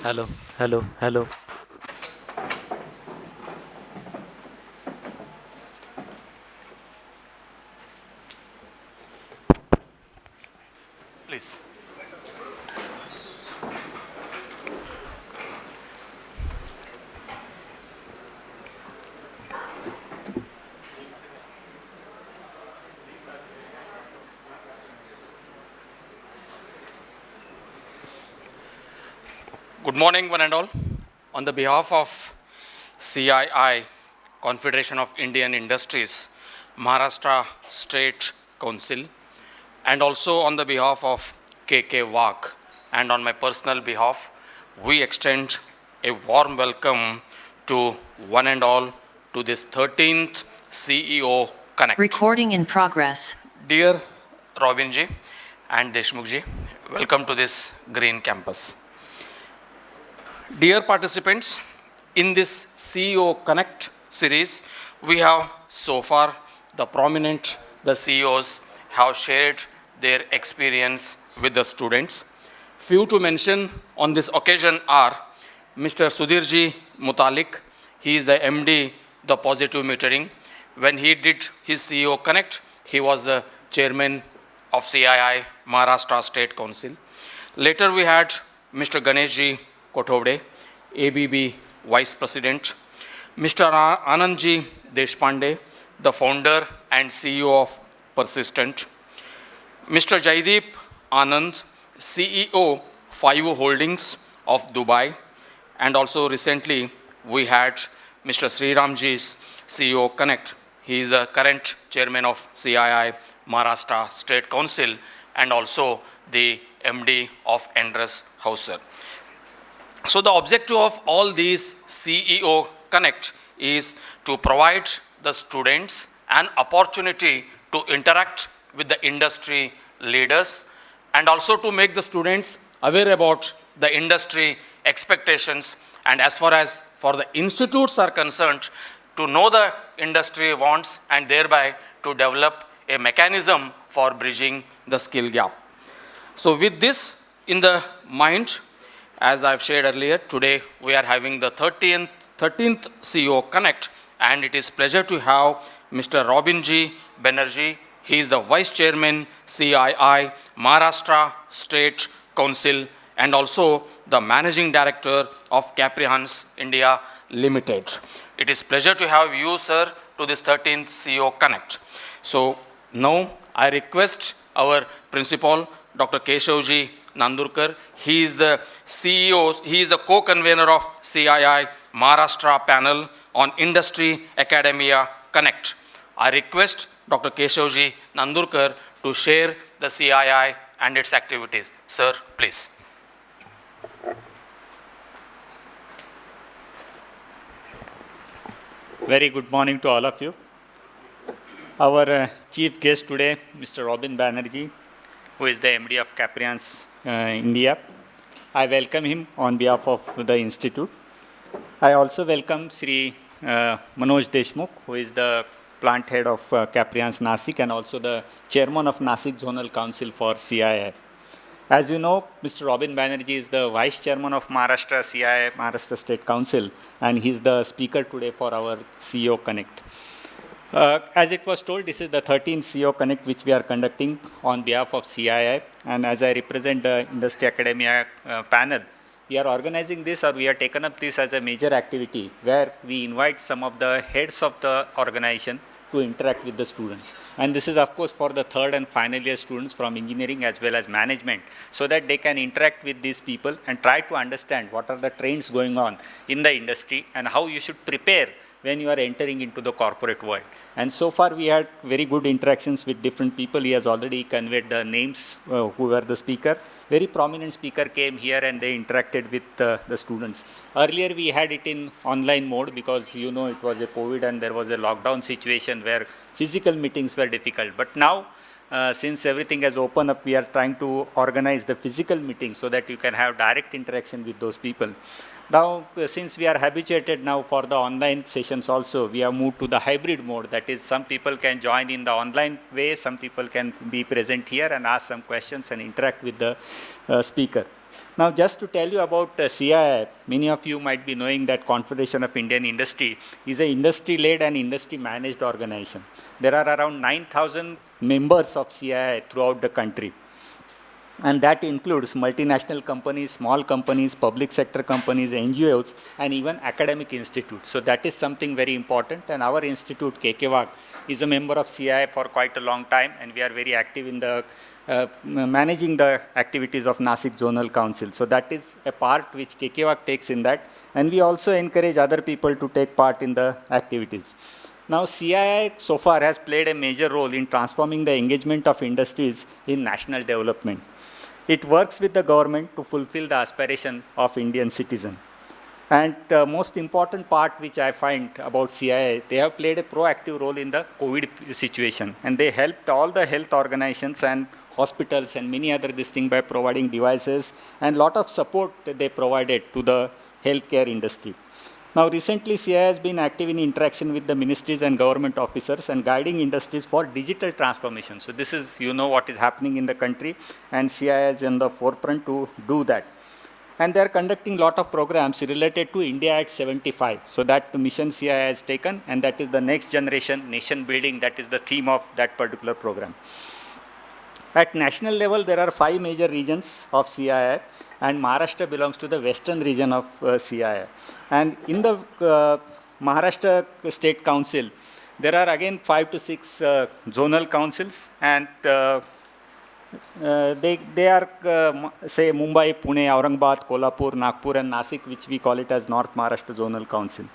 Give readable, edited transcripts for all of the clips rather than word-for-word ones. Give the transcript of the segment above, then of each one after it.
Hello, hello, hello. Please. Good morning, one and all. On the behalf of CII, Confederation of Indian Industries, Maharashtra State Council, and also on the behalf of KK WAC, and on my personal behalf, we extend a warm welcome to one and all to this 13th CEO Connect. Recording in progress. Dear Robin ji and Deshmukh ji, welcome to this green campus. Dear participants, in this CEO Connect series, we have so far the CEOs have shared their experience with the students. Few to mention on this occasion are Mr. Sudhirji Mutalik. He is the MD, the Positive Metering. When he did his CEO Connect, he was the chairman of CII, Maharashtra State Council. Later we had Mr. Ganeshji Kothovde, ABB Vice President, Mr. Anandji Deshpande, the founder and CEO of Persistent, Mr. Jaideep Anand, CEO Five Holdings of Dubai, and also recently we had Mr. Sriramji's CEO Connect. He is the current chairman of CII Maharashtra State Council and also the MD of Endress Hauser. So the objective of all these CEO Connect is to provide the students an opportunity to interact with the industry leaders and also to make the students aware about the industry expectations, and as far as for the institutes are concerned, to know the industry wants and thereby to develop a mechanism for bridging the skill gap. So with this in the mind, as I've shared earlier, today we are having the 13th CEO Connect, and it is pleasure to have Mr. Robinji Banerjee. He is the Vice Chairman, CII, Maharashtra State Council, and also the Managing Director of Caprihans India Limited. It is pleasure to have you, sir, to this 13th CEO Connect. So now I request our principal, Dr. Keshavji Nandurkar. He is the CEO, he is the co-convener of CII Maharashtra panel on Industry Academia Connect. I request Dr. Keshavji Nandurkar to share the CII and its activities. Sir, please. Very good morning to all of you. Our chief guest today, Mr. Robin Banerjee, who is the MD of Caprihans India. I welcome him on behalf of the institute. I also welcome Sri Manoj Deshmukh, who is the plant head of Caprihans Nasik and also the chairman of Nasik Zonal Council for CII. As you know, Mr. Robin Banerjee is the Vice Chairman of Maharashtra CII, Maharashtra State Council, and he is the speaker today for our CEO Connect. As it was told, this is the 13th CEO Connect which we are conducting on behalf of CII, and as I represent the Industry Academia panel, we are organizing this, or we have taken up this as a major activity where we invite some of the heads of the organization to interact with the students. And this is of course for the third and final year students from engineering as well as management, so that they can interact with these people and try to understand what are the trends going on in the industry and how you should prepare when you are entering into the corporate world. And so far we had very good interactions with different people. He has already conveyed the names who were the speaker. Very prominent speaker came here and they interacted with the students. Earlier we had it in online mode because you know it was a COVID and there was a lockdown situation where physical meetings were difficult. But now since everything has opened up, we are trying to organize the physical meetings so that you can have direct interaction with those people. Now, since we are habituated now for the online sessions also, we have moved to the hybrid mode. That is, some people can join in the online way, some people can be present here and ask some questions and interact with the speaker. Now, just to tell you about CII, many of you might be knowing that Confederation of Indian Industry is an industry-led and industry-managed organization. There are around 9,000 members of CII throughout the country. And that includes multinational companies, small companies, public sector companies, NGOs, and even academic institutes. So that is something very important. And our institute, KKWAG, is a member of CII for quite a long time, and we are very active in the managing the activities of Nasik Zonal Council. So that is a part which KKWAG takes in that. And we also encourage other people to take part in the activities. Now, CII so far has played a major role in transforming the engagement of industries in national development. It works with the government to fulfill the aspiration of Indian citizen. And the most important part which I find about CII, they have played a proactive role in the COVID situation. And they helped all the health organizations and hospitals and many other this thing by providing devices and lot of support that they provided to the healthcare industry. Now, recently, CII has been active in interaction with the ministries and government officers and guiding industries for digital transformation. So this is, you know, what is happening in the country, and CII is in the forefront to do that. And they are conducting a lot of programs related to India at 75. So that mission CII has taken, and that is the next generation nation building. That is the theme of that particular program. At national level, there are 5 major regions of CII, and Maharashtra belongs to the western region of CII. And in the Maharashtra State Council, there are again 5 to 6 zonal councils, and they are, say, Mumbai, Pune, Aurangabad, Kolhapur, Nagpur, and Nasik, which we call it as North Maharashtra Zonal Council.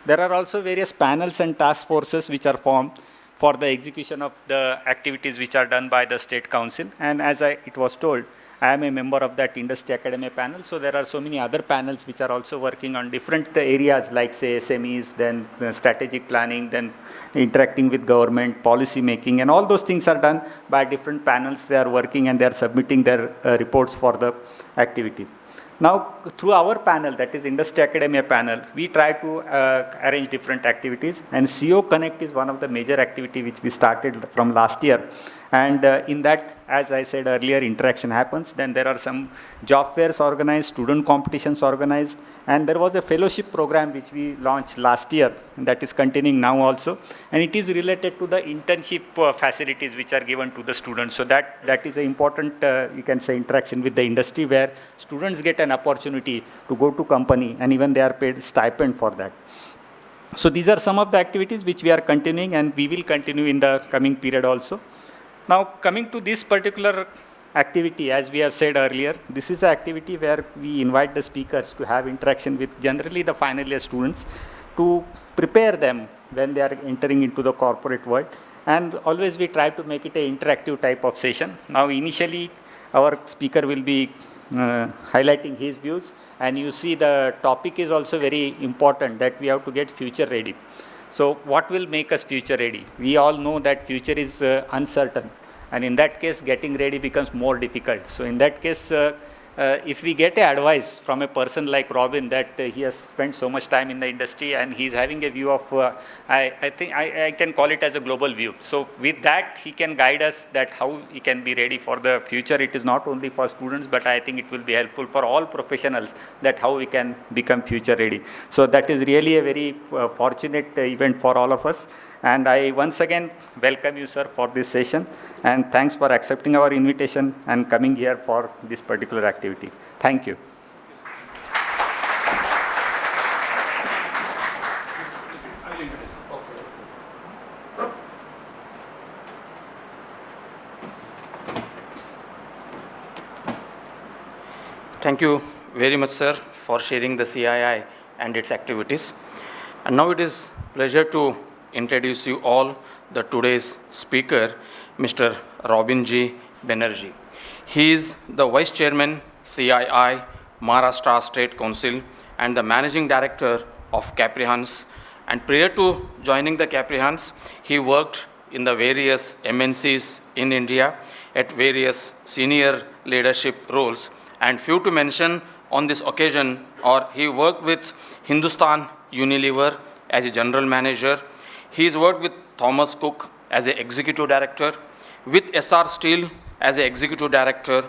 There are also various panels and task forces which are formed for the execution of the activities which are done by the State Council. And as it was told, I am a member of that Industry Academy panel. So there are so many other panels which are also working on different areas like, say, SMEs, then strategic planning, then interacting with government, policy making, and all those things are done by different panels. They are working and they are submitting their reports for the activity. Now, through our panel, that is Industry Academia panel, we try to arrange different activities, and CO Connect is one of the major activity which we started from last year. And in that, as I said earlier, interaction happens. Then there are some job fairs organized, student competitions organized, and there was a fellowship program which we launched last year, and that is continuing now also. And it is related to the internship facilities which are given to the students. So that is an important, you can say, interaction with the industry, where students get an opportunity to go to company, and even they are paid stipend for that. So these are some of the activities which we are continuing, and we will continue in the coming period also. Now, coming to this particular activity, as we have said earlier, this is an activity where we invite the speakers to have interaction with generally the final year students to prepare them when they are entering into the corporate world. And always we try to make it an interactive type of session. Now, initially, our speaker will be highlighting his views, and you see the topic is also very important, that we have to get future ready. So what will make us future ready? We all know that future is uncertain, and in that case getting ready becomes more difficult. So in that case, if we get advice from a person like Robin, that he has spent so much time in the industry and he's having a view of, I think I can call it as a global view. So with that, he can guide us that how he can be ready for the future. It is not only for students, but I think it will be helpful for all professionals, that how we can become future ready. So that is really a very fortunate event for all of us. And I once again welcome you, sir, for this session. And thanks for accepting our invitation and coming here for this particular activity. Thank you. Thank you very much, sir, for sharing the CII and its activities. And now it is pleasure to introduce you all the today's speaker, Mr. Robin G. Banerjee. He is the Vice Chairman, CII, Maharashtra State Council, and the Managing Director of Caprihans. And prior to joining the Caprihans, he worked in the various MNCs in India at various senior leadership roles. And few to mention on this occasion, or he worked with Hindustan Unilever as a general manager. He's worked with Thomas Cook as an executive director, with SR Steel as an executive director,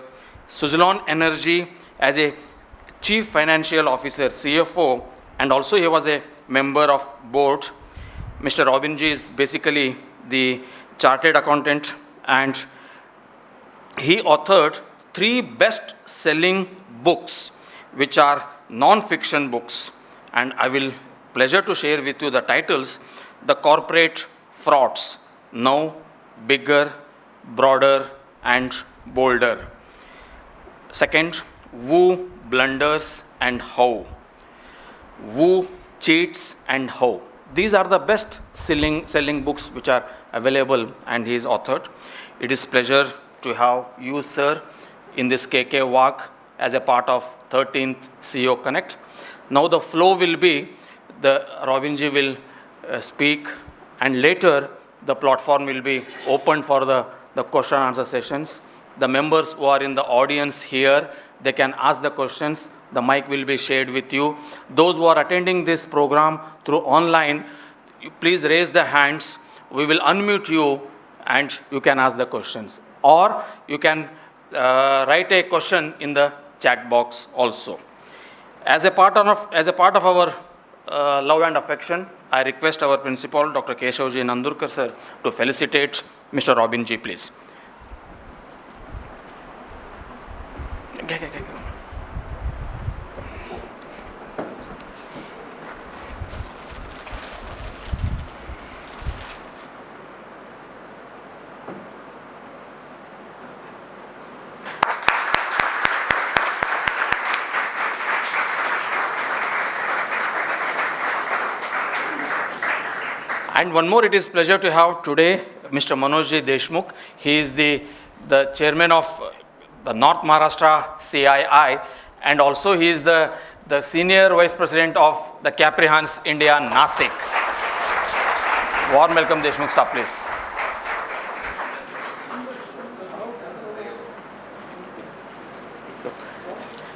Suzlon Energy as a Chief Financial Officer, CFO, and also he was a member of board. Mr. Robin G is basically the chartered accountant, and he authored 3 best-selling books, which are non-fiction books, and I will pleasure to share with you the titles: The Corporate Frauds, Now Bigger, Broader, and Bolder. Second, Who Blunders and How, Who Cheats and How. These are the best selling books which are available, and he is authored. It is pleasure to have you, sir, in this KK walk as a part of 13th CEO Connect. Now the flow will be, the Robinji will speak, and later the platform will be open for the question and answer sessions. The members who are in the audience here, they can ask the questions. The mic will be shared with you. Those who are attending this program through online, please raise the hands. We will unmute you and you can ask the questions. Or you can write a question in the chat box also. As a part of our love and affection, I request our principal, Dr. Keshavji Nandurkar sir, to felicitate Mr. Robin G, please. And one more, it is pleasure to have today Mr. Manojji Deshmukh. He is the chairman of the North Maharashtra CII, and also he is the senior vice president of the Capri Hans India Nasik. Warm welcome, Deshmukh sir, please.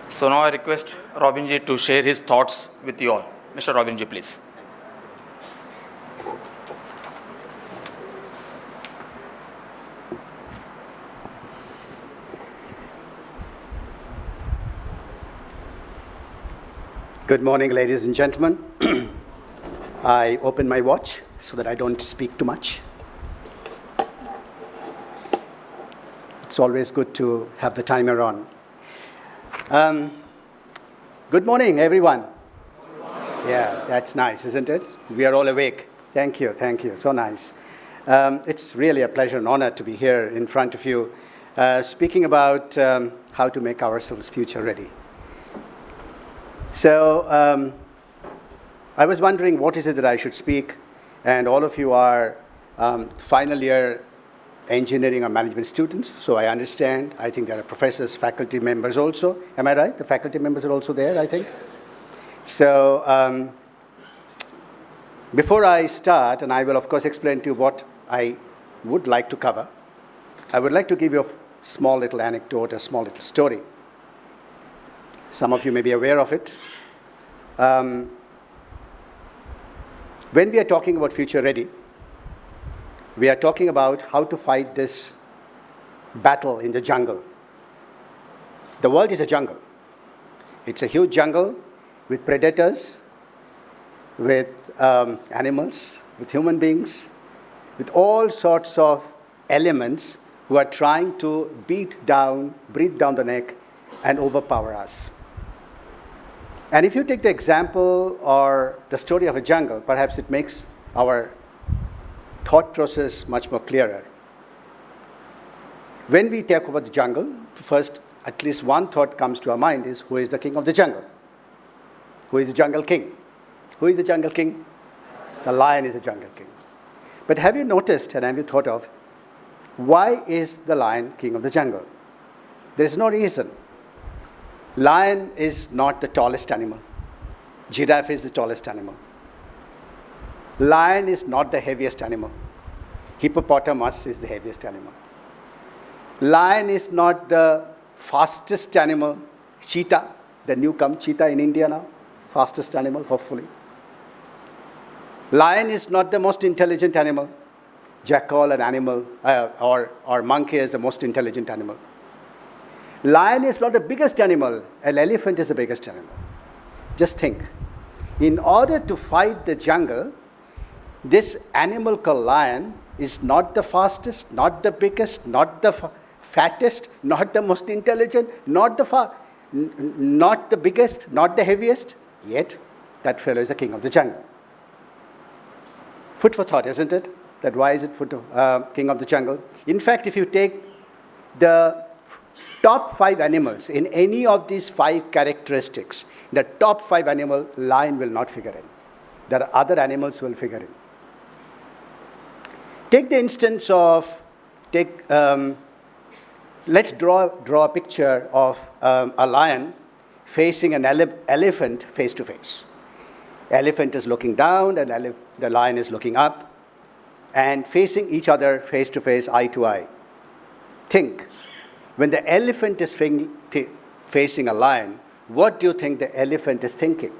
So now I request Robin Ji to share his thoughts with you all. Mr. Robin Ji, please. Good morning, ladies and gentlemen. I open my watch so that I don't speak too much. It's always good to have the timer on. Good morning, everyone. Good morning. Yeah, that's nice, isn't it? We are all awake. Thank you, so nice. It's really a pleasure and honor to be here in front of you, speaking about how to make ourselves future ready. So I was wondering what is it that I should speak, and all of you are final year engineering or management students, so I understand. I think there are professors, faculty members also. Am I right? The faculty members are also there, I think. So before I start, and I will of course explain to you what I would like to cover, I would like to give you a small little anecdote, a small little story. Some of you may be aware of it. When we are talking about future ready, we are talking about how to fight this battle in the jungle. The world is a jungle. It's a huge jungle with predators, with animals, with human beings, with all sorts of elements who are trying to breathe down the neck and overpower us. And if you take the example or the story of a jungle, perhaps it makes our thought process much more clearer. When we talk about the jungle, first, at least one thought comes to our mind is, who is the king of the jungle? Who is the jungle king? Who is the jungle king? The lion is the jungle king. But have you noticed and have you thought of, why is the lion king of the jungle? There is no reason. Lion is not the tallest animal. Giraffe is the tallest animal. Lion is not the heaviest animal. Hippopotamus is the heaviest animal. Lion is not the fastest animal. Cheetah, the newcomer cheetah in India now, fastest animal, hopefully. Lion is not the most intelligent animal. Jackal, an animal, or monkey is the most intelligent animal. Lion is not the biggest animal. An elephant is the biggest animal. Just think. In order to fight the jungle, this animal called lion is not the fastest, not the biggest, not the fattest, not the most intelligent, not the biggest, not the heaviest. Yet, that fellow is the king of the jungle. Food for thought, isn't it? That why is it king of the jungle? In fact, if you take the top 5 animals in any of these 5 characteristics, the top 5 animal, lion will not figure in. There are other animals who will figure in. Take the instance of, let's draw a picture of a lion facing an elephant face to face. Elephant is looking down and the lion is looking up and facing each other face to face, eye to eye. Think, when the elephant is facing a lion, what do you think the elephant is thinking?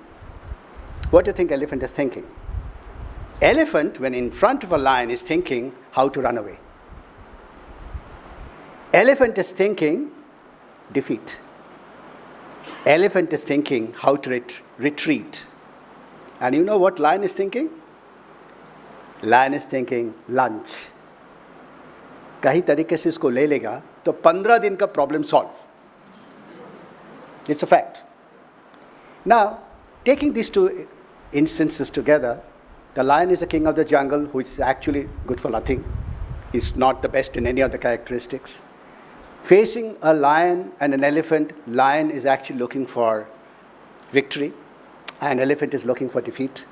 What do you think elephant is thinking? Elephant, when in front of a lion, is thinking how to run away. Elephant is thinking defeat. Elephant is thinking how to retreat. And you know what lion is thinking? Lion is thinking lunch. कहीं तरीके से इसको ले लेगा तो 15 दिन का problem solve. It's a fact. Now, taking these 2 instances together, the lion is the king of the jungle, who is actually good for nothing. He's not the best in any of the characteristics. Facing a lion and an elephant, lion is actually looking for victory, and elephant is looking for defeat.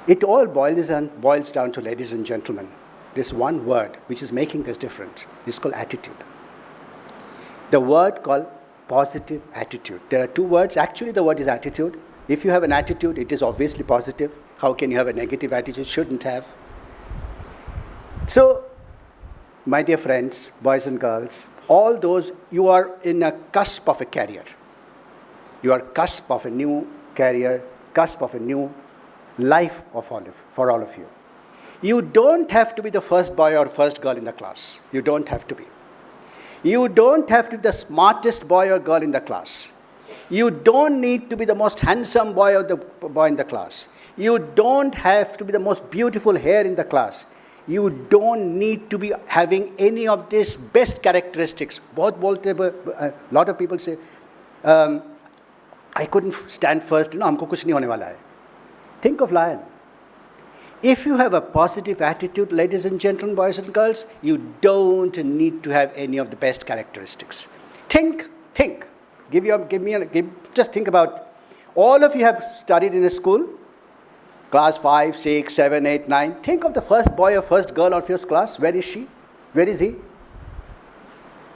It all boils down to, ladies and gentlemen, this one word which is making this difference. It's called attitude. The word called positive attitude. There are 2 words. Actually, the word is attitude. If you have an attitude, it is obviously positive. How can you have a negative attitude? Shouldn't have. So, my dear friends, boys and girls, all those, you are in a cusp of a career. You are cusp of a new career, cusp of a new life for all of you. You don't have to be the first boy or first girl in the class. You don't have to be. You don't have to be the smartest boy or girl in the class. You don't need to be the most handsome boy or the boy in the class. You don't have to be the most beautiful hair in the class. You don't need to be having any of these best characteristics. A lot of people say, I couldn't stand first, हमको कुछ नहीं होने वाला है. Think of lion. If you have a positive attitude, ladies and gentlemen, boys and girls, you don't need to have any of the best characteristics. Think. Just think about, all of you have studied in a school, class 5, 6, 7, 8, 9. Think of the first boy or first girl of your class. Where is she? Where is he?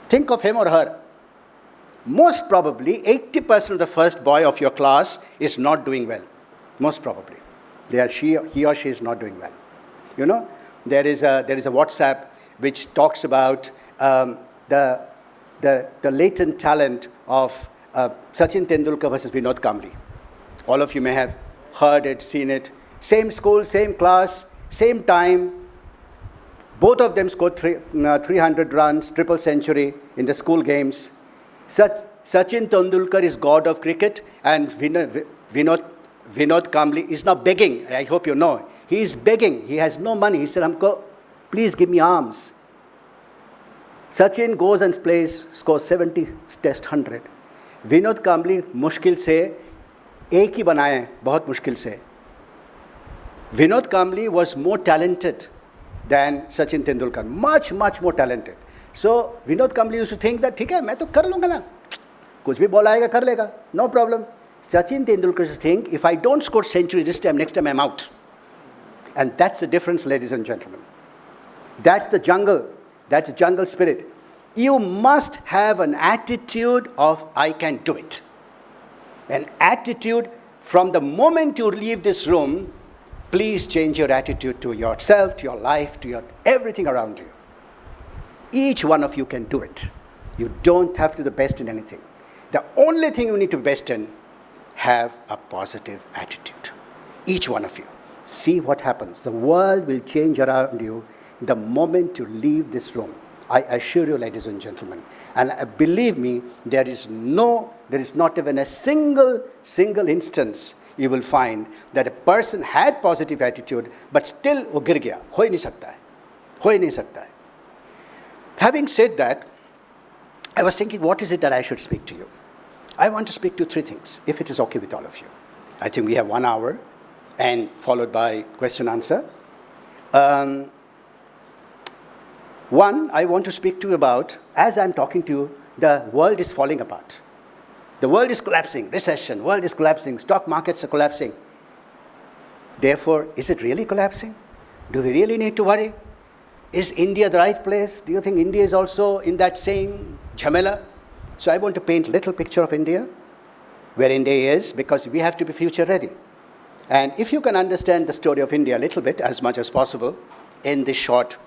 Think of him or her. Most probably, 80% of the first boy of your class is not doing well. Most probably. He or she is not doing well. You know, there is a WhatsApp which talks about the latent talent of Sachin Tendulkar versus Vinod Kambli. All of you may have heard it, seen it. Same school, same class, same time. Both of them scored 300 runs, triple century in the school games. Sachin Tendulkar is god of cricket, and Vinod Kambli is now begging. I hope you know. He is begging. He has no money. He said, "Humko, please give me arms." Sachin goes and plays, scores 70 test 100. Vinod Kambli मुश्किल से एक ही बनाए, बहुत मुश्किल से. Vinod Kambli was more talented than Sachin Tendulkar. Much more talented. So Vinod Kambli used to think that, ठीक है, मैं तो कर लूँगा ना. कुछ भी बॉल आएगा कर लेगा. No problem. Sachin Tendulkar used to think, if I don't score century this time, next time I'm out. And that's the difference, ladies and gentlemen. That's the jungle. That's the jungle spirit. You must have an attitude of, I can do it. An attitude from the moment you leave this room. Please change your attitude to yourself, to your life, to your everything around you. Each one of you can do it. You don't have to be the best in anything. The only thing you need to be best in, have a positive attitude. Each one of you. See what happens. The world will change around you the moment you leave this room. I assure you, ladies and gentlemen. And believe me, there is not even a single instance you will find that a person had positive attitude, but still वो गिर गया. हो ही नहीं सकता है. Having said that, I was thinking, what is it that I should speak to you? I want to speak to three things, if it is okay with all of you. I think we have 1 hour, and followed by question answer. One, I want to speak to you about, as I'm talking to you, the world is falling apart. The world is collapsing, recession, world is collapsing, stock markets are collapsing. Therefore, is it really collapsing? Do we really need to worry? Is India the right place? Do you think India is also in that same jhamela? So I want to paint a little picture of India, where India is, because we have to be future ready. And if you can understand the story of India a little bit, as much as possible, in this short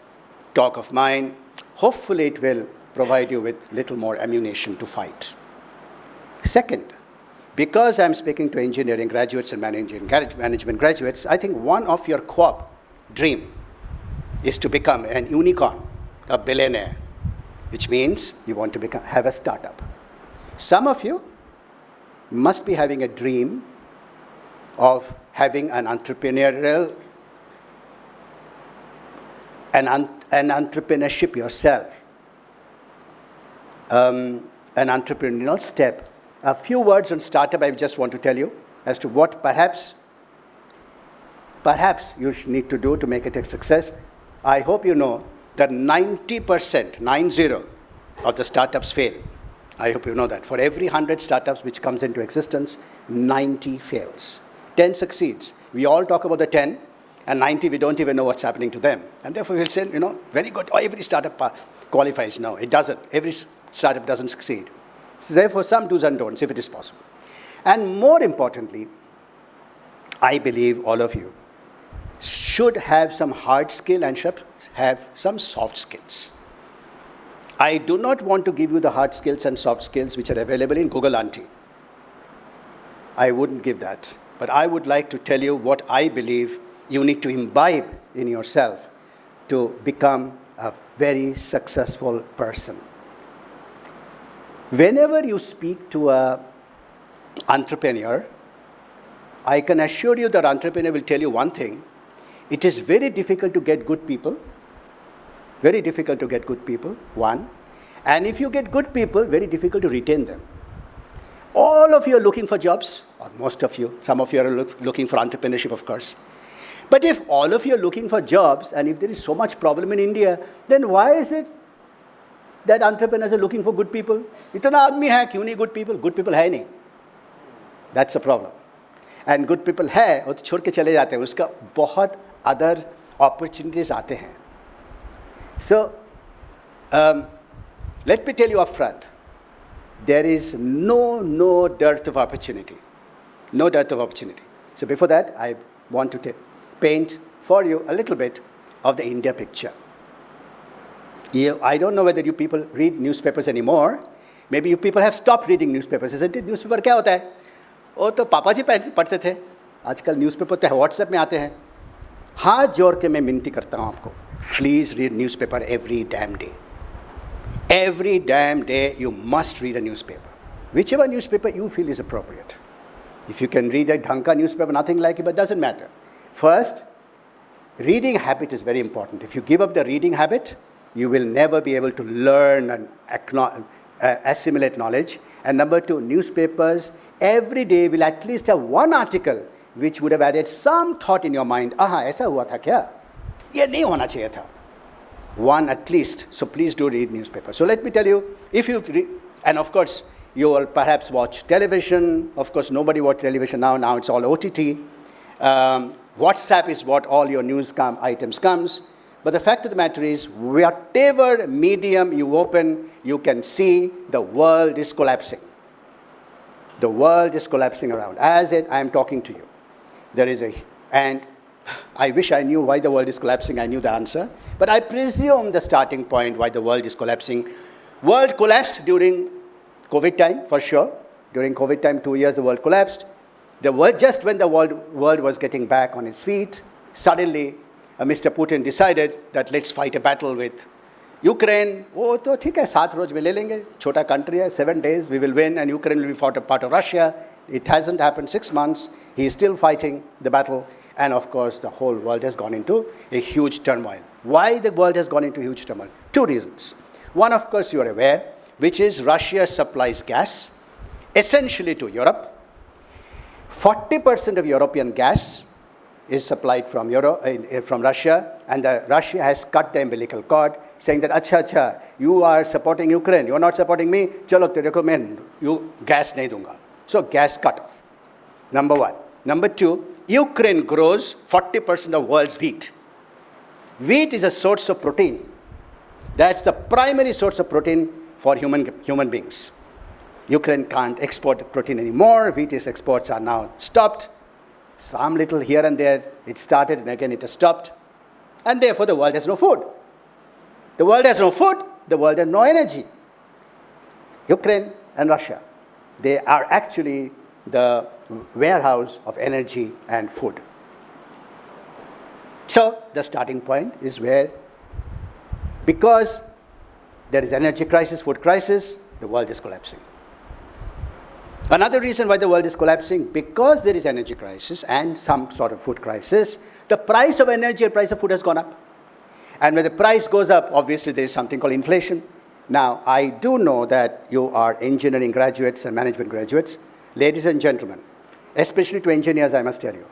talk of mine, hopefully it will provide you with little more ammunition to fight. Second, because I'm speaking to engineering graduates and management graduates, I think one of your co-op dream is to become an unicorn, a billionaire, which means you want to have a startup. Some of you must be having a dream of having an entrepreneurial, an entrepreneurship yourself, an entrepreneurial step. A few words on startup I just want to tell you as to what perhaps you need to do to make it a success. I hope you know that 90% of the startups fail. I hope you know that. For every 100 startups which comes into existence, 90 fails. 10 succeeds. We all talk about the 10, and 90 we don't even know what's happening to them. And therefore we'll say, very good. Oh, every startup qualifies. No, it doesn't. Every startup doesn't succeed. So therefore, some do's and don'ts if it is possible. And more importantly, I believe all of you should have some hard skill and should have some soft skills. I do not want to give you the hard skills and soft skills which are available in Google Auntie. I wouldn't give that. But I would like to tell you what I believe you need to imbibe in yourself to become a very successful person. Whenever you speak to an entrepreneur, I can assure you that entrepreneur will tell you one thing. It is very difficult to get good people. Very difficult to get good people, one. And if you get good people, very difficult to retain them. All of you are looking for jobs, or most of you. Some of you are looking for entrepreneurship, of course. But if all of you are looking for jobs, and if there is so much problem in India, then why is it that entrepreneurs are looking for good people? Itna aadmi hai, kyun nahi good people? Good people hai nahi. That's a problem. And good people hai, wo to chhod ke chale jate hain. Uska bahut other opportunities aate hain. So, let me tell you up front, there is no dearth of opportunity. No dearth of opportunity. So before that, I want to paint for you a little bit of the India picture. I don't know whether you people read newspapers anymore. Maybe you people have stopped reading newspapers, isn't it? Newspaper क्या होता है? वो तो पापा जी पढ़ते थे. आजकल newspaper तो WhatsApp में आते हैं. हाथ जोड़ के मैं विनती करता हूँ आपको. Please read newspaper every damn day. Every damn day you must read a newspaper. Whichever newspaper you feel is appropriate. If you can read a Dhanka newspaper, nothing like it, but it doesn't matter. First, reading habit is very important. If you give up the reading habit, you will never be able to learn and assimilate knowledge. And number two, newspapers every day will at least have one article which would have added some thought in your mind. Aha, ऐसा हुआ था क्या? ये नहीं होना चाहिए था. One at least. So please do read newspaper. So let me tell you, if you read, and of course you will perhaps watch television. Of course nobody watch television now. Now it's all OTT. WhatsApp is what all your news items comes. But the fact of the matter is, whatever medium you open, you can see the world is collapsing. The world is collapsing around. As I am talking to you, and I wish I knew why the world is collapsing. I knew the answer. But I presume the starting point why the world is collapsing. World collapsed during COVID time, for sure. During COVID time, 2 years, the world collapsed. Just when the world was getting back on its feet, suddenly Mr. Putin decided that let's fight a battle with Ukraine, वो तो ठीक है 7 रोज में ले लेंगे, छोटा country है, 7 days we will win and Ukraine will be part of Russia. It hasn't happened 6 months. He is still fighting the battle. And of course, the whole world has gone into a huge turmoil. Why the world has gone into huge turmoil? 2 reasons. One, of course, you are aware, which is Russia supplies gas, essentially to Europe. 40% of European gas is supplied from Russia, and Russia has cut the umbilical cord, saying that, acha, you are supporting Ukraine, you are not supporting me, chalo tere ko main gas nahi dunga. So gas cut off, number one. Number two, Ukraine grows 40% of world's wheat. Wheat is a source of protein. That's the primary source of protein for human beings. Ukraine can't export the protein anymore. Wheat exports are now stopped. Some little here and there, it started and again it has stopped. And therefore the world has no food. The world has no food, the world has no energy. Ukraine and Russia, they are actually the warehouse of energy and food. So the starting point is where, because there is energy crisis, food crisis, the world is collapsing. Another reason why the world is collapsing, because there is energy crisis and some sort of food crisis, the price of energy and price of food has gone up. And when the price goes up, obviously there is something called inflation. Now, I do know that you are engineering graduates and management graduates. Ladies and gentlemen, especially to engineers, I must tell you,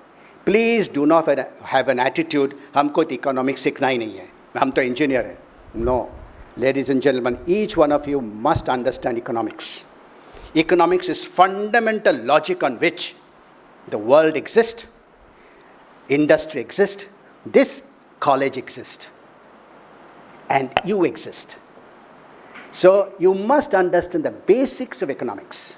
please do not have an attitude, हमको तो economics सीखना ही नहीं है, हम तो engineer हैं. No. Ladies and gentlemen, each one of you must understand economics. Economics is fundamental logic on which the world exists, industry exists, this college exists, and you exist. So you must understand the basics of economics.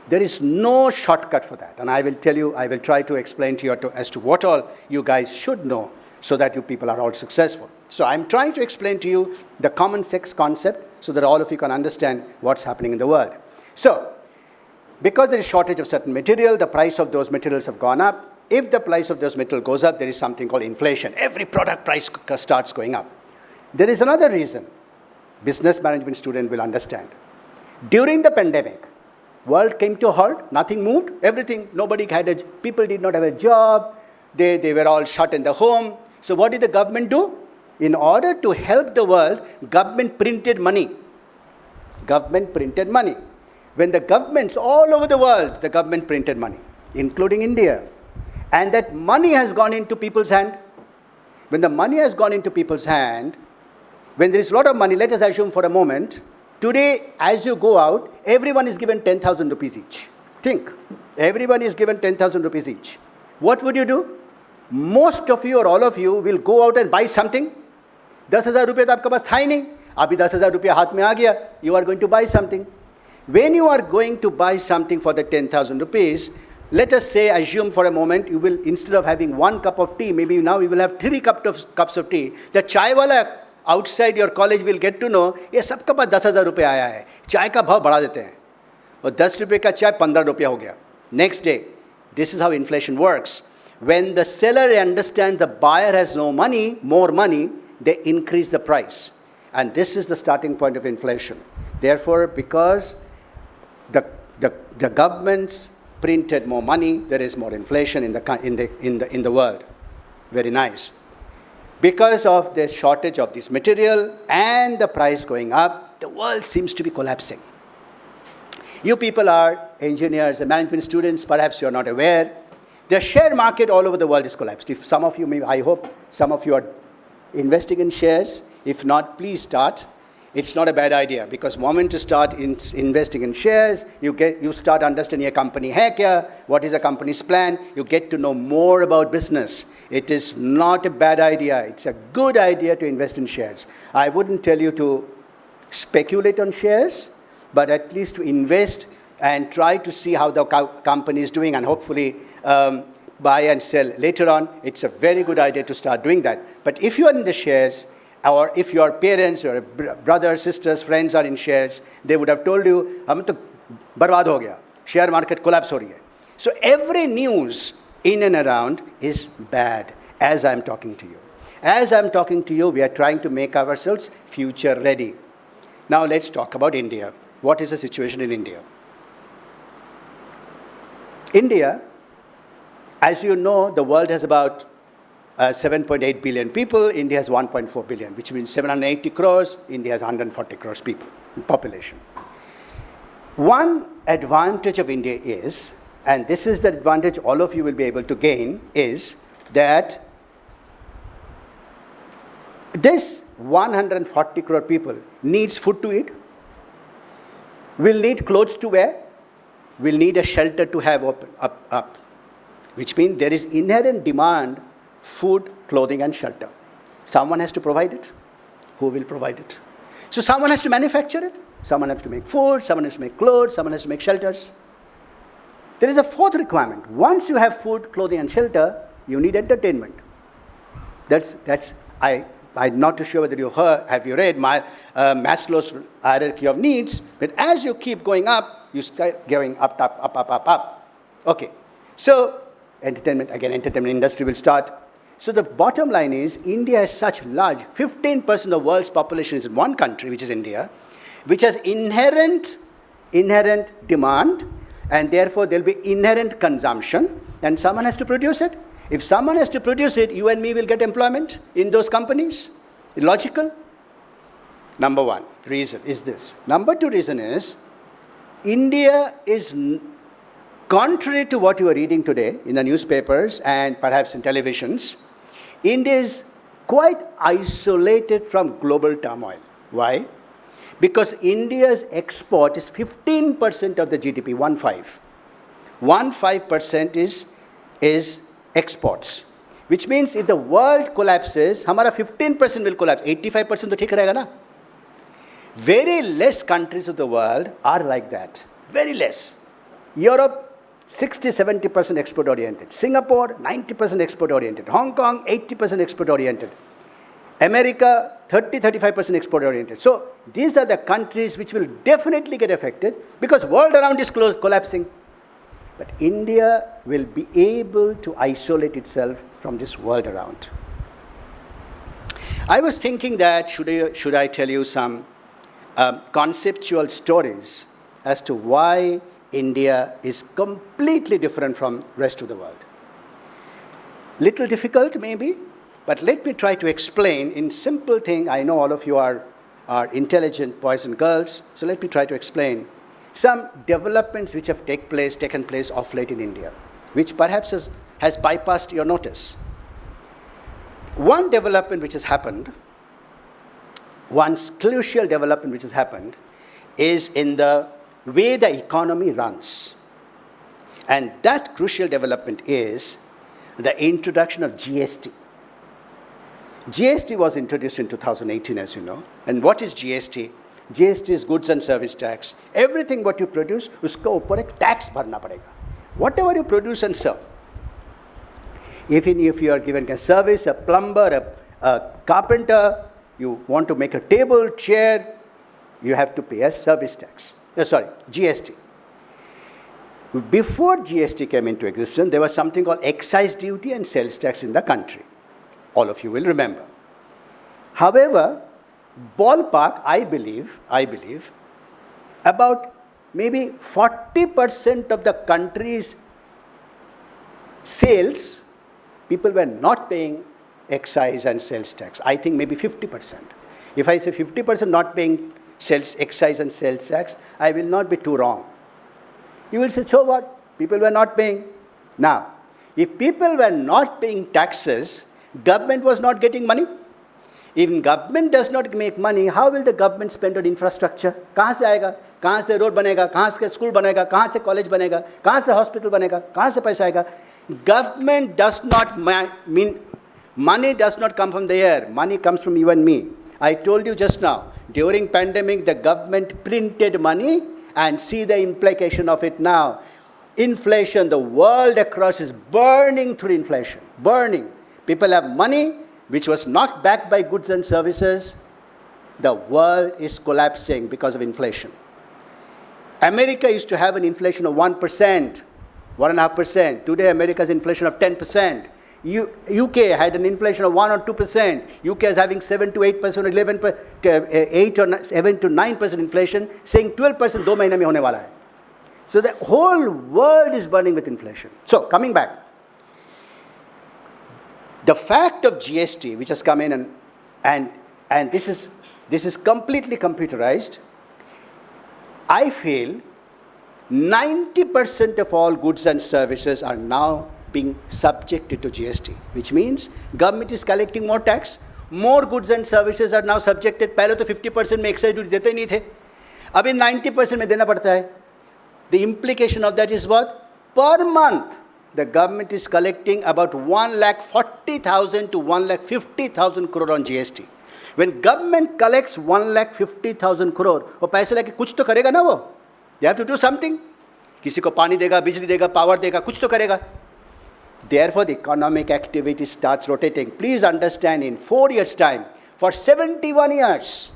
There is no shortcut for that. And I will tell you, I will try to explain to you as to what all you guys should know so that you people are all successful. So I'm trying to explain to you the common sense concept so that all of you can understand what's happening in the world. So, because there is shortage of certain material, the price of those materials have gone up. If the price of those material goes up, there is something called inflation. Every product price starts going up. There is another reason. Business management student will understand. During the pandemic, world came to a halt, nothing moved, everything, people did not have a job, they were all shut in the home. So what did the government do? In order to help the world, government printed money. Government printed money. When the governments all over the world, the government printed money, including India. And that money has gone into people's hand. When the money has gone into people's hand, when there is a lot of money, let us assume for a moment, today, as you go out, everyone is given 10,000 rupees each. Think, everyone is given 10,000 rupees each. What would you do? Most of you or all of you will go out and buy something. 10,000 rupees तो आपके पास था ही नहीं. अभी 10,000 रुपया हाथ में आ गया. You are going to buy something. When you are going to buy something for the 10,000 rupees, let us say, assume for a moment, you will, instead of having 1 cup of tea, maybe now you will have 3 cups of tea. The chai wala outside your college will get to know, ये सबका पास 10,000 रुपये आया है, चाय का भाव बढ़ा देते हैं, और 10 रुपये का चाय 15 रुपया हो गया. Next day, this is how inflation works. When the seller understands the buyer has no money, more money, they increase the price. And this is the starting point of inflation. Therefore, because the governments printed more money, there is more inflation in the world. Very nice. Because of the shortage of this material and the price going up, the world seems to be collapsing. You people are engineers and management students, perhaps you are not aware. The share market all over the world is collapsed. If some of you, maybe I hope some of you are investing in shares. If not, please start. It's not a bad idea, because moment you start investing in shares, you start understanding a company hai kya, what is the company's plan, you get to know more about business. It is not a bad idea. It's a good idea to invest in shares. I wouldn't tell you to speculate on shares, but at least to invest and try to see how the company is doing, and hopefully buy and sell later on. It's a very good idea to start doing that. But if you are in the shares, or if your parents, your brothers, sisters, friends are in shares, they would have told you, हम तो बर्बाद हो गया, share market collapse हो रही है. So every news in and around is bad, as I'm talking to you. As I'm talking to you, we are trying to make ourselves future ready. Now let's talk about India. What is the situation in India? India, as you know, the world has about 7.8 billion people. India has 1.4 billion, which means 780 crores. India has 140 crores people in population. One advantage of India is, and this is the advantage all of you will be able to gain, is that this 140 crore people needs food to eat, will need clothes to wear, will need a shelter to have up, which means there is inherent demand, food, clothing and shelter. Someone has to provide it. Who will provide it? So someone has to manufacture it. Someone has to make food, someone has to make clothes, someone has to make shelters. There is a fourth requirement. Once you have food, clothing and shelter, you need entertainment. I'm not too sure whether have you read Maslow's hierarchy of needs, but as you keep going up, you start going up. Okay, so entertainment industry will start. So the bottom line is, India has such large, 15% of the world's population is in one country, which is India, which has inherent demand, and therefore there will be inherent consumption, and someone has to produce it. If someone has to produce it, you and me will get employment in those companies. Logical? Number one reason is this. Number two reason is, India is, contrary to what you are reading today in the newspapers and perhaps in televisions, India is quite isolated from global turmoil. Why? Because India's export is 15% of the GDP, 15% is exports, which means if the world collapses, हमारा 15% will collapse, 85% तो ठीक रहेगा ना? Very less countries of the world are like that, very less. Europe, 60-70% export oriented. Singapore, 90% export oriented. Hong Kong, 80% export oriented. America, 30-35% export oriented. So these are the countries which will definitely get affected because world around is collapsing. But India will be able to isolate itself from this world around. I was thinking that should I tell you some conceptual stories as to why India is completely different from rest of the world. Little difficult maybe, but let me try to explain in simple thing. I know all of you are intelligent boys and girls, so let me try to explain some developments which have taken place of late in India, which perhaps has bypassed your notice. One development which has happened, one crucial development which has happened, is in the way the economy runs. And that crucial development is the introduction of GST. GST was introduced in 2018, as you know. And what is GST? GST is goods and service tax. Everything what you produce, usko upar ek tax bharna padega. Whatever you produce and serve. Even if you are given a service, a plumber, a carpenter, you want to make a table, chair, you have to pay a service tax. GST. Before GST came into existence, there was something called excise duty and sales tax in the country. All of you will remember. However, ballpark, I believe, about maybe 40% of the country's sales, people were not paying excise and sales tax. I think maybe 50%. If I say 50% not paying excise and sales tax, I will not be too wrong. You will say, so what? People were not paying. Now, if people were not paying taxes, government was not getting money. If government does not make money, how will the government spend on infrastructure? कहाँ से आएगा? कहाँ से road बनेगा? कहाँ से school बनेगा? कहाँ से कॉलेज बनेगा? कहाँ से हॉस्पिटल बनेगा? कहाँ से पैसा आएगा? Government does not mean, money does not come from the air. Money comes from you and me. I told you just now, during pandemic, the government printed money, and see the implication of it now. Inflation, the world across is burning through inflation, burning. People have money, which was not backed by goods and services. The world is collapsing because of inflation. America used to have an inflation of 1%, 1.5%. Today, America's inflation of 10%. UK had an inflation of 1 or 2%. UK is having 7 to 8%, 8 or 7 to 9% inflation, saying 12% 2 महीने में होने वाला है. So the whole world is burning with inflation. So coming back, the fact of GST, which has come in and this is completely computerized, I feel 90% of all goods and services are now being subjected to GST, which means government is collecting more tax, more goods and services are now subjected. पहले तो 50% में excise duty देते ही नहीं थे, अभी 90% में देना पड़ता है. The implication of that is what? Per month, the government is collecting about 1,40,000 to 1,50,000 crore on GST. When government collects 1,50,000 crore, वो पैसे लेके कुछ तो करेगा ना वो. They have to do something. किसी को पानी देगा, बिजली देगा, पावर देगा, कुछ तो करेगा. Therefore, the economic activity starts rotating. Please understand, in 4 years' time, for 71 years,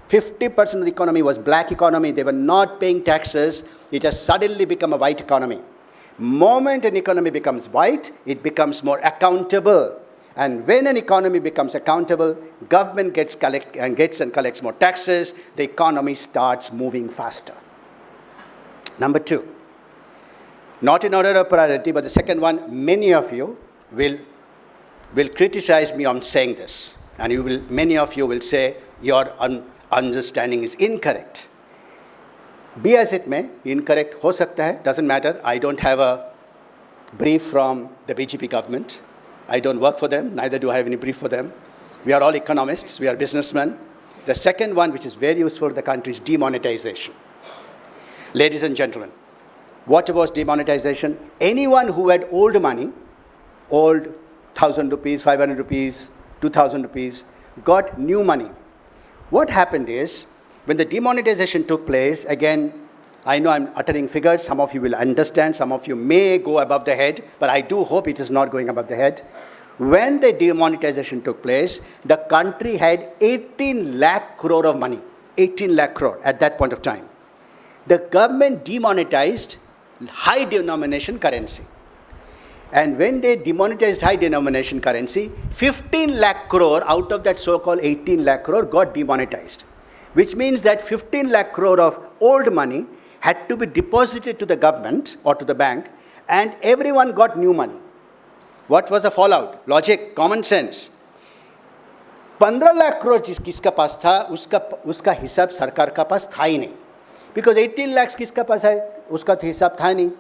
50% of the economy was black economy. They were not paying taxes. It has suddenly become a white economy. Moment an economy becomes white, it becomes more accountable. And when an economy becomes accountable, government gets and collects more taxes, the economy starts moving faster. Number two, not in order of priority, but the second one, many of you will criticize me on saying this. And many of you will say your understanding is incorrect. Be as it may, incorrect ho sakta hai, doesn't matter. I don't have a brief from the BJP government. I don't work for them, neither do I have any brief for them. We are all economists, we are businessmen. The second one, which is very useful to the country, is demonetization. Ladies and gentlemen, what was demonetization? Anyone who had old money, old 1,000 rupees, 500 rupees, 2,000 rupees, got new money. What happened is, when the demonetization took place, again, I know I'm uttering figures, some of you will understand, some of you may go above the head, but I do hope it is not going above the head. When the demonetization took place, the country had 18 lakh crore of money, 18 lakh crore at that point of time. The government demonetized high denomination currency. And when they demonetized high denomination currency, 15 lakh crore out of that so-called 18 lakh crore got demonetized. Which means that 15 lakh crore of old money had to be deposited to the government or to the bank, and everyone got new money. What was the fallout? Logic, common sense. 15 lakh crore किसका पास था, उसका हिसाब सरकार का पास था ही नहीं. Because 18 lakhs किसका पास है, उसका तो हिसाब था नहीं.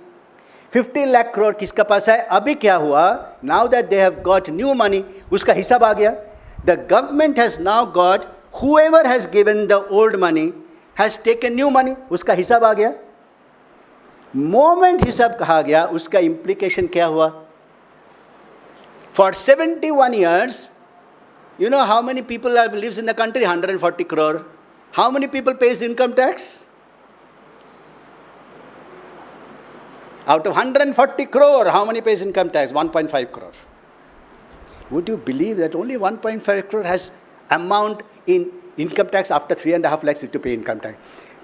15 lakh crore किसका पास है, अभी क्या हुआ? Now that they have got new money, उसका हिसाब आ गया. The government has now got, whoever has given the old money has taken new money, उसका हिसाब आ गया. Moment हिसाब कहा गया, उसका implication क्या हुआ? For 71 years, you know how many people lives in the country? 140 crore. How many people pays income tax? Out of 140 crore, how many pays income tax? 1.5 crore. Would you believe that only 1.5 crore has amount in income tax after 3.5 lakhs to pay income tax?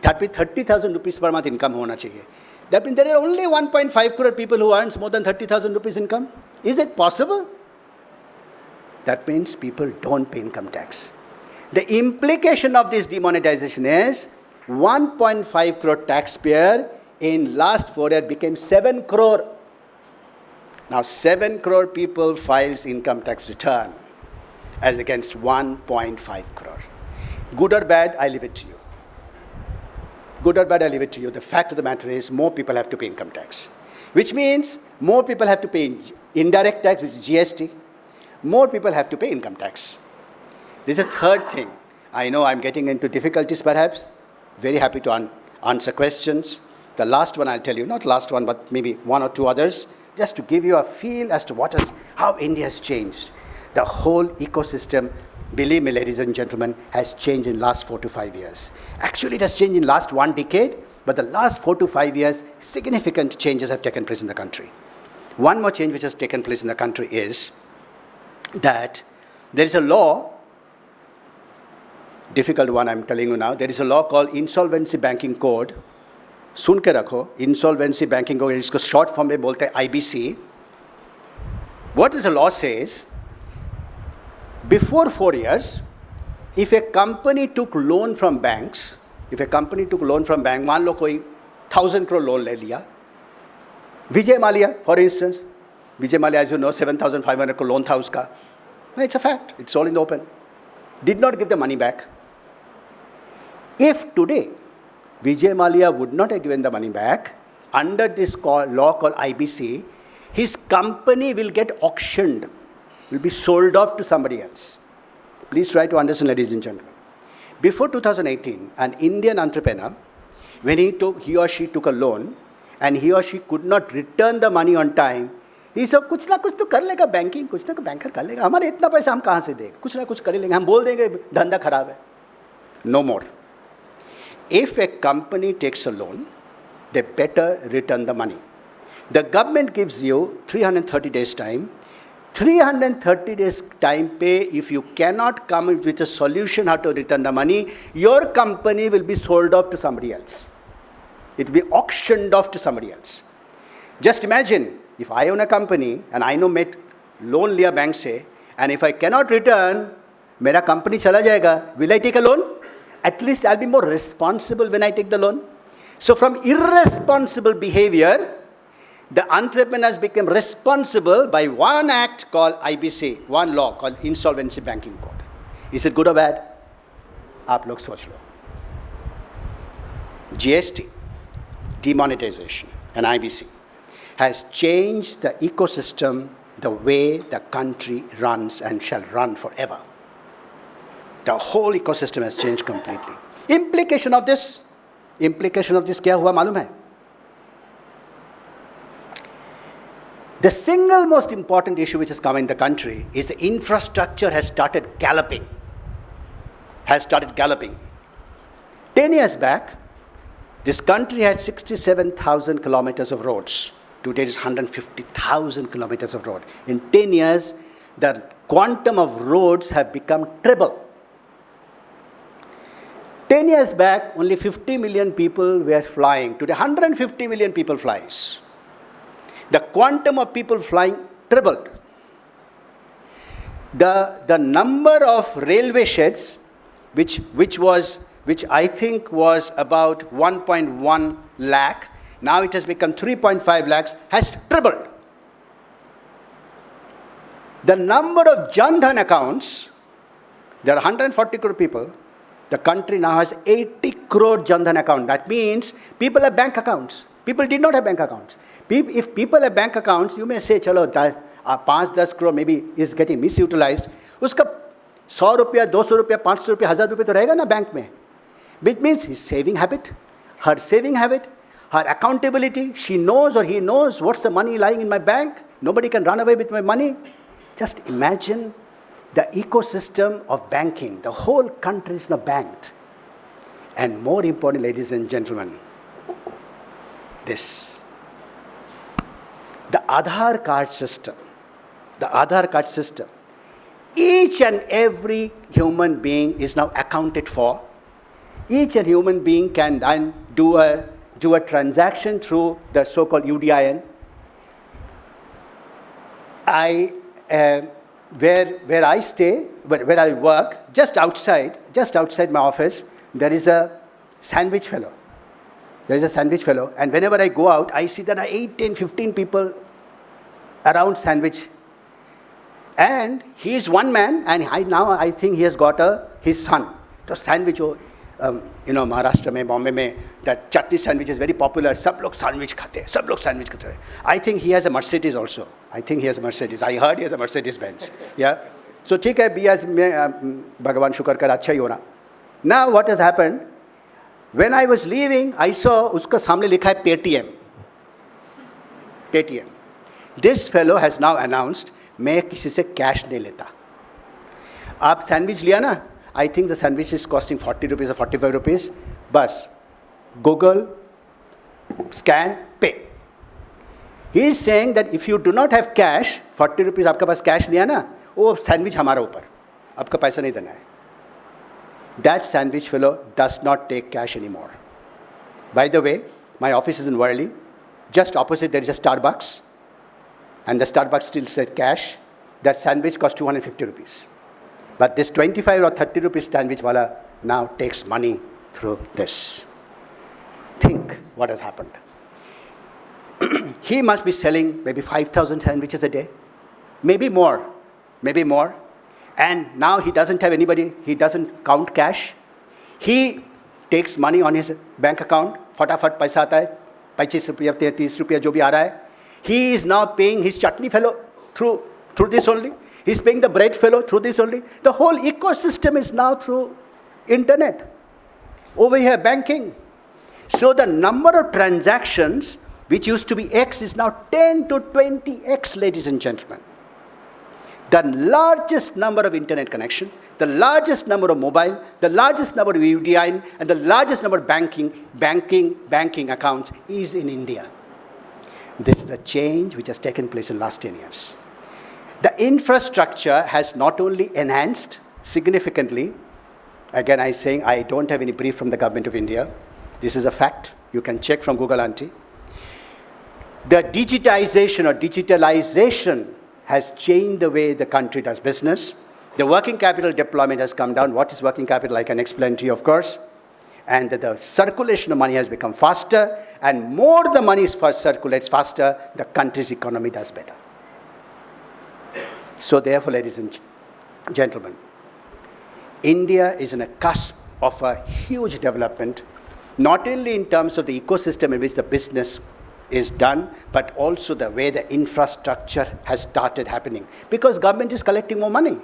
That means 30,000 rupees per month income hona chahiye. That means there are only 1.5 crore people who earns more than 30,000 rupees income. Is it possible? That means people don't pay income tax. The implication of this demonetization is 1.5 crore taxpayer in last 4 years became 7 crore. Now 7 crore people files income tax return as against 1.5 crore. Good or bad, I leave it to you. Good or bad, I leave it to you. The fact of the matter is more people have to pay income tax, which means more people have to pay indirect tax, which is GST. More people have to pay income tax. This is a third thing. I know I'm getting into difficulties perhaps. Very happy to answer questions. The last one I'll tell you, not last one, but maybe one or two others, just to give you a feel as to how India has changed. The whole ecosystem, believe me, ladies and gentlemen, has changed in last 4 to 5 years. Actually, it has changed in last 1 decade, but the last 4 to 5 years, significant changes have taken place in the country. One more change which has taken place in the country is that there is a law, difficult one I'm telling you now, there is a law called Insolvency Banking Code. सुन के रखो, insolvency banking को इसको short form में बोलते हैं IBC. What does the law says? Before 4 years, if a company took loan from banks, मान लो कोई 1,000 crore loan ले लिया, Vijay Mallya, for instance, Vijay Mallya, as you know, 7,500 crore loan था उसका. It's a fact. It's all in the open. Did not give the money back. If today Vijay Mallya would not have given the money back, under this law called IBC, his company will get auctioned, will be sold off to somebody else. Please try to understand, ladies and gentlemen. Before 2018, an Indian entrepreneur, when he or she took a loan and he or she could not return the money on time, he said, कुछ ना कुछ तो कर लेगा banking, कुछ ना कुछ banker कर लेगा, हमारे इतना पैसा हम कहाँ से देंगे, कुछ ना कुछ कर लेंगे, हम बोल देंगे धंधा खराब है. No more. If a company takes a loan, they better return the money. The government gives you 330 days time. 330 days time pay. If you cannot come with a solution how to return the money, your company will be sold off to somebody else. It will be auctioned off to somebody else. Just imagine, if I own a company and I know मैं loan लिया bank से, and if I cannot return, मेरा company चला जाएगा. Will I take a loan? At least I'll be more responsible when I take the loan. So from irresponsible behavior, the entrepreneurs became responsible by one act called IBC, one law called Insolvency Banking Code. Is it good or bad? आप लोग सोच लो. GST, demonetization, and IBC has changed the ecosystem, the way the country runs and shall run forever. The whole ecosystem has changed completely. Implication of this क्या हुआ मालूम है? The single most important issue which has come in the country is the infrastructure has started galloping. 10 years back, this country had 67,000 kilometers of roads. Today it is 150,000 kilometers of road. In 10 years, the quantum of roads have become triple. 10 years back, only 50 million people were flying. Today, 150 million people flies. The quantum of people flying tripled. The number of railway sheds, which I think was about 1.1 lakh, now it has become 3.5 lakhs, has tripled. The number of Jan Dhan accounts, there are 140 crore people. The country now has 80 crore Jan Dhan account. That means people have bank accounts. People did not have bank accounts. If people have bank accounts, you may say, chalo, 5-10 crore maybe is getting misutilized. Uska 100 रुपया, 200 रुपया, 500 रुपया, 1000 रुपया तो रहेगा ना bank में. Which means his saving habit, her saving habit, her accountability. She knows or he knows what's the money lying in my bank. Nobody can run away with my money. Just imagine the ecosystem of banking. The whole country is now banked. And more important, ladies and gentlemen, this. The Aadhaar card system. Each and every human being is now accounted for. Each and human being can then do a transaction through the so-called UDIN. Where I stay, where I work, just outside my office, there is a sandwich fellow. And whenever I go out, I see there are 8, 10, 15 people around sandwich. And he is one man, and I think he has got his son. So sandwich, Maharashtra mein, Bombay mein, that chutney sandwich is very popular. Sab log sandwich khate hai. I think he has a Mercedes also. I heard he has a Mercedes Benz. Yeah. So theek hai, bias mein Bhagwan shukar kar acha hi hona. Now what has happened? When I was leaving, I saw uska samne likha hai Paytm. This fellow has now announced, मैं किसी से cash नहीं लेता. आप sandwich लिया ना? I think the sandwich is costing 40 rupees or 45 rupees. Bus, Google, scan, pay. He is saying that if you do not have cash, 40 rupees आपका पास cash नहीं है ना, वो sandwich हमारा ऊपर, आपका पैसा नहीं देना है. That sandwich fellow does not take cash anymore. By the way, my office is in Worli. Just opposite there is a Starbucks. and the Starbucks still said cash, that sandwich cost 250 rupees. But this 25 or 30 rupees sandwich wala now takes money through this. Think what has happened. He must be selling maybe 5,000 sandwiches a day, maybe more. And now he doesn't have anybody, he doesn't count cash. He takes money on his bank account, फटाफट पैसा आता है, 25 रुपया, 30 रुपया जो भी आ रहा है. He is now paying his chutney fellow through this only. He's paying the bread fellow through this only. The whole ecosystem is now through internet. Over here, banking. So the number of transactions, which used to be X, is now 10 to 20X, ladies and gentlemen. The largest number of internet connection, the largest number of mobile, the largest number of UDI, and the largest number of banking accounts is in India. This is the change which has taken place in the last 10 years. The infrastructure has not only enhanced significantly. Again, I'm saying I don't have any brief from the government of India. This is a fact. You can check from Google Auntie. The digitization or digitalization has changed the way the country does business. The working capital deployment has come down. What is working capital? I can explain to you, of course. And the circulation of money has become faster, and more the money circulates faster, the country's economy does better. So therefore, ladies and gentlemen, India is in a cusp of a huge development, not only in terms of the ecosystem in which the business is done, but also the way the infrastructure has started happening. Because government is collecting more money.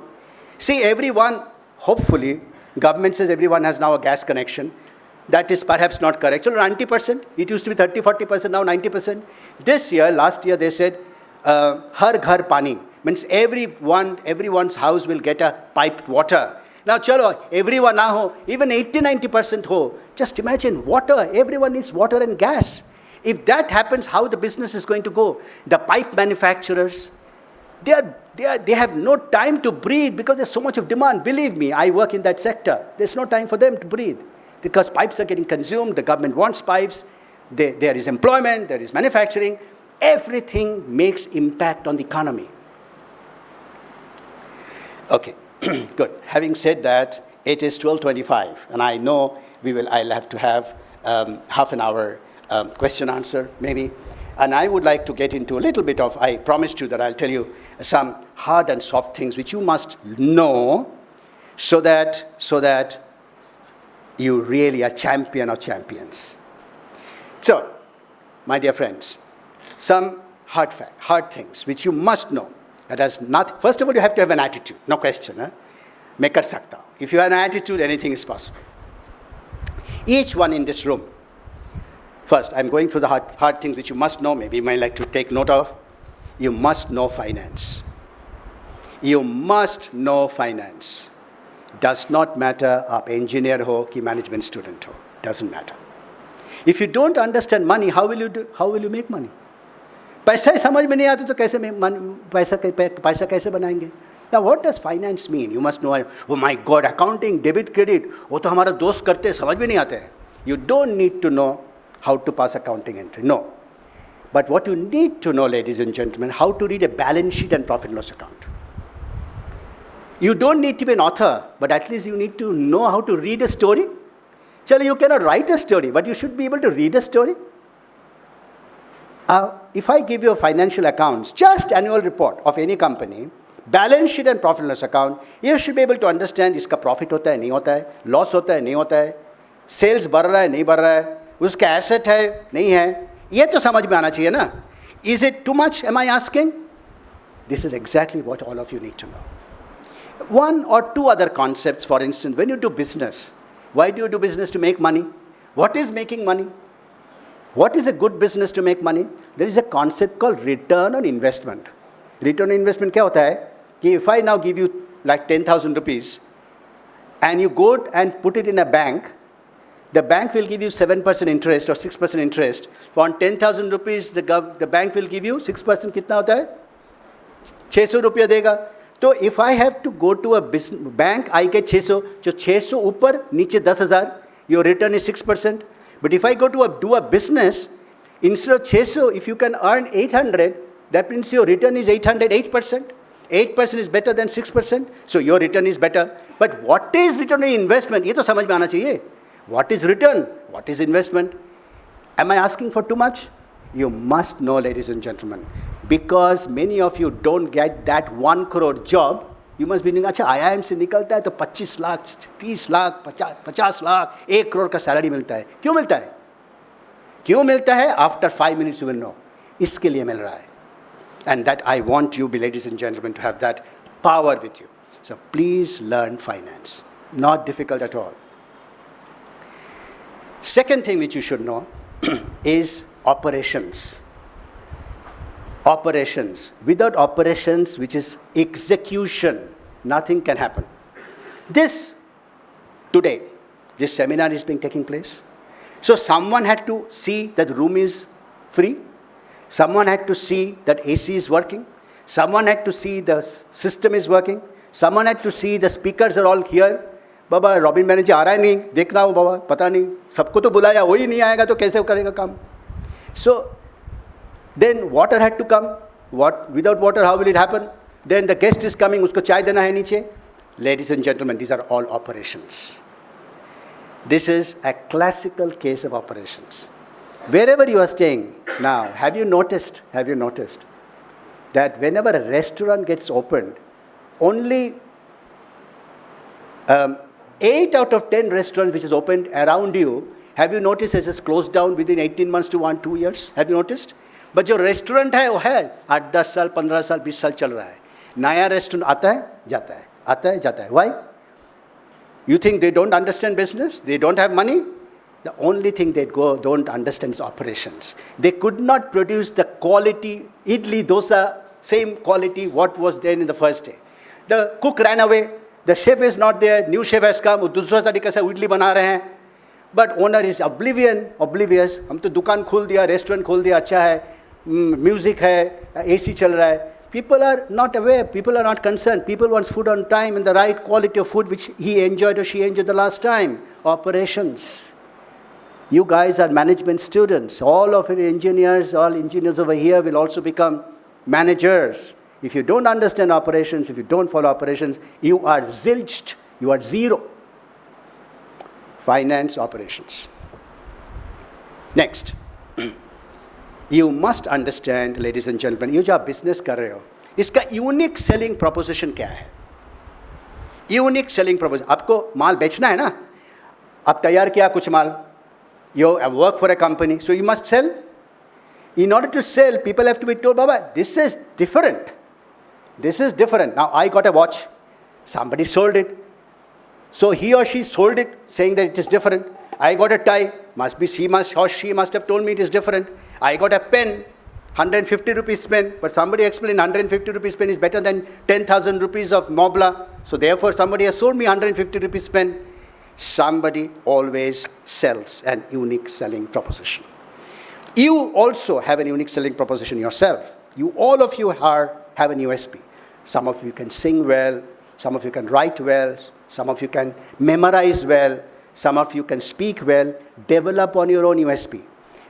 See, everyone, hopefully, government says everyone has now a gas connection. That is perhaps not correct. So 90%, it used to be 30, 40%, now 90%. Last year, they said, Har Ghar Pani, means everyone's house will get a piped water. Now, chalo, everyone now ho, even 80, 90% ho. Just imagine water, everyone needs water and gas. If that happens, how the business is going to go? The pipe manufacturers, they have no time to breathe because there's so much of demand. Believe me, I work in that sector. There's no time for them to breathe because pipes are getting consumed. The government wants pipes. There is employment. There is manufacturing. Everything makes impact on the economy. Okay, good. Having said that, it is 12:25, and I know I'll have to have half an hour question answer maybe. And I would like to get into a little bit of, I promised you that I'll tell you some hard and soft things which you must know so that you really are champion of champions. So, my dear friends, some hard things which you must know. That has not, first of all, you have to have an attitude, no question. Main kar sakta hu. If you have an attitude, anything is possible. Each one in this room, first, I'm going through the hard things which you must know, maybe you might like to take note of. You must know finance. You must know finance. Does not matter aap engineer ho ki management student ho. Doesn't matter. If you don't understand money, how will you make money? पैसा ही समझ में नहीं आता तो कैसे पैसा कैसे बनाएंगे? Now what does finance mean? You must know, oh my God, accounting, debit, credit, वो तो हमारा दोस्त करते हैं, समझ में नहीं आता है. You don't need to know how to pass accounting entry, no. But what you need to know, ladies and gentlemen, how to read a balance sheet and profit and loss account. You don't need to be an author, but at least you need to know how to read a story. Chalo, you cannot write a story, but you should be able to read a story. If I give you a financial accounts, just annual report of any company, balance sheet and profit and loss account, you should be able to understand इसका profit होता है नहीं होता है, loss होता है नहीं होता है, sales बढ़ रहा है नहीं बढ़ रहा है, उसका asset है नहीं है, ये तो समझ में आना चाहिए ना? Is it too much, am I asking? This is exactly what all of you need to know. One or two other concepts, for instance, when you do business, why do you do business? To make money. What is making money? What is a good business to make money? There is a concept called return on investment. Return on investment क्या होता है? कि if I now give you like 10,000 rupees and you go and put it in a bank, the bank will give you 7% interest or 6% interest. On 10,000 rupees, the bank will give you 6%. कितना होता है? 600 रुपया देगा. तो if I have to go to a bank, I get 600. जो 600 ऊपर नीचे 10,000, your return is 6%. But if I go to do a business, instead of 600, if you can earn 800, that means your return is 808%. 8% is better than 6%, so your return is better. But what is return on investment? ये तो समझ में आना चाहिए. What is return? What is investment? Am I asking for too much? You must know, ladies and gentlemen, because many of you don't get that 1 crore job. You must be thinking, अच्छा IIM से निकलता है तो 25 lakh, 30 lakh, 50 lakh, 1 crore का salary मिलता है. क्यों मिलता है? क्यों मिलता है? After 5 minutes you will know. इसके लिए मिल रहा है. And that I want you, ladies and gentlemen, to have that power with you. So please learn finance. Not difficult at all. Second thing which you should know is operations. Operations. Without operations, which is execution, nothing can happen. Today, this seminar is being taking place. So someone had to see that the room is free. Someone had to see that AC is working. Someone had to see the system is working. Someone had to see the speakers are all here. बाबा रॉबिन बैनर्जी आ रहा है नहीं, देख रहा हूँ बाबा, पता नहीं, सबको तो बुलाया, वही नहीं आएगा तो कैसे करेगा काम? So then water had to come. Without water, how will it happen? Then the guest is coming, उसको चाय देना है नीचे. Ladies and gentlemen, these are all operations. This is a classical case of operations. Wherever you are staying now, have you noticed that whenever a restaurant gets opened, only 8 out of 10 restaurants which is opened around you, have you noticed it has closed down within 18 months to 1-2 years? Have you noticed? But जो restaurant है वो है 8-10 साल 15 साल 20 साल चल रहा है. नया restaurant आता है जाता है, आता है जाता है. Why? You think they don't understand business? They don't have money? The only thing they don't understand is operations. They could not produce the quality, idli, dosa, same quality what was there in the first day. The cook ran away. The chef is not there. New chef has come. वो दूसरा तरीके से idli बना रहे हैं. But owner is oblivious. हम तो दुकान खोल दिया, restaurant खोल दिया, अच्छा है, music है, AC चल रहा है. People are not aware. People are not concerned. People want food on time and the right quality of food which he enjoyed or she enjoyed the last time. Operations. You guys are management students. All of you engineers, all engineers over here will also become managers. If you don't understand operations, if you don't follow operations, you are zilched. You are zero. Finance operations. Next. You must understand, ladies and gentlemen, ये जो आप business कर रहे हो, इसका unique selling proposition क्या है? Unique selling proposition. आपको माल बेचना है ना? आप तैयार किया कुछ माल. You work for a company, so you must sell. In order to sell, people have to be told, Baba, this is different. This is different. Now, I got a watch. Somebody sold it. So he or she sold it, saying that it is different. I got a tie. She must have told me it is different. I got a pen, 150 rupees pen, but somebody explained 150 rupees pen is better than 10,000 rupees of Mobla. So therefore, somebody has sold me 150 rupees pen. Somebody always sells an unique selling proposition. You also have a unique selling proposition yourself. All of you have an USP. Some of you can sing well, some of you can write well, some of you can memorize well, some of you can speak well. Develop on your own USP.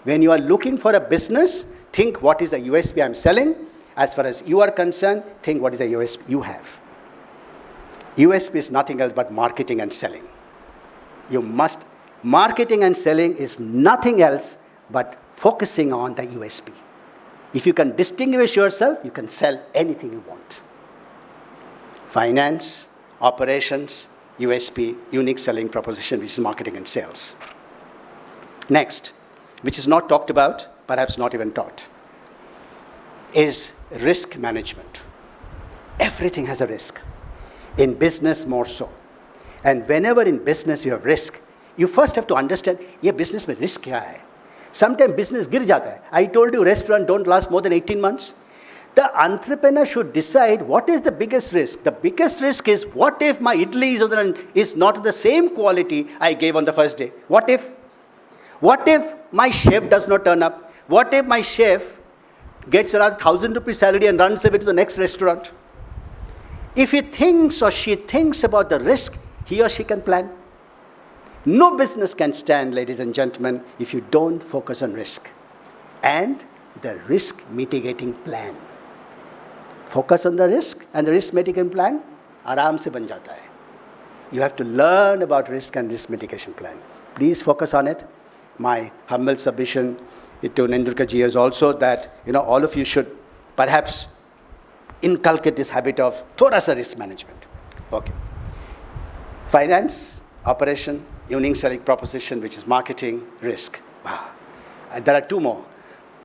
When you are looking for a business, think what is the USP I'm selling. As far as you are concerned, think what is the USP you have. USP is nothing else but marketing and selling. Marketing and selling is nothing else but focusing on the USP. If you can distinguish yourself, you can sell anything you want. Finance, operations, USP, unique selling proposition, which is marketing and sales. Next, which is not talked about, perhaps not even taught, is risk management. Everything has a risk. In business, more so. And whenever in business you have risk, you first have to understand, ये business में risk क्या है? Sometimes business गिर जाता है. I told you restaurant don't last more than 18 months. The entrepreneur should decide what is the biggest risk. The biggest risk is what if my idli is not the same quality I gave on the first day? What if my chef does not turn up? What if my chef gets around 1,000 rupees salary and runs away to the next restaurant? If he thinks or she thinks about the risk, he or she can plan. No business can stand, ladies and gentlemen, if you don't focus on risk. And the risk mitigating plan. Focus on the risk and the risk mitigating plan, आराम से बन जाता है. You have to learn about risk and risk mitigation plan. Please focus on it. My humble submission to Nendurkar ji is also that, all of you should perhaps inculcate this habit of thoda sa risk management. Okay. Finance, operation, unique selling proposition, which is marketing, risk. There are two more.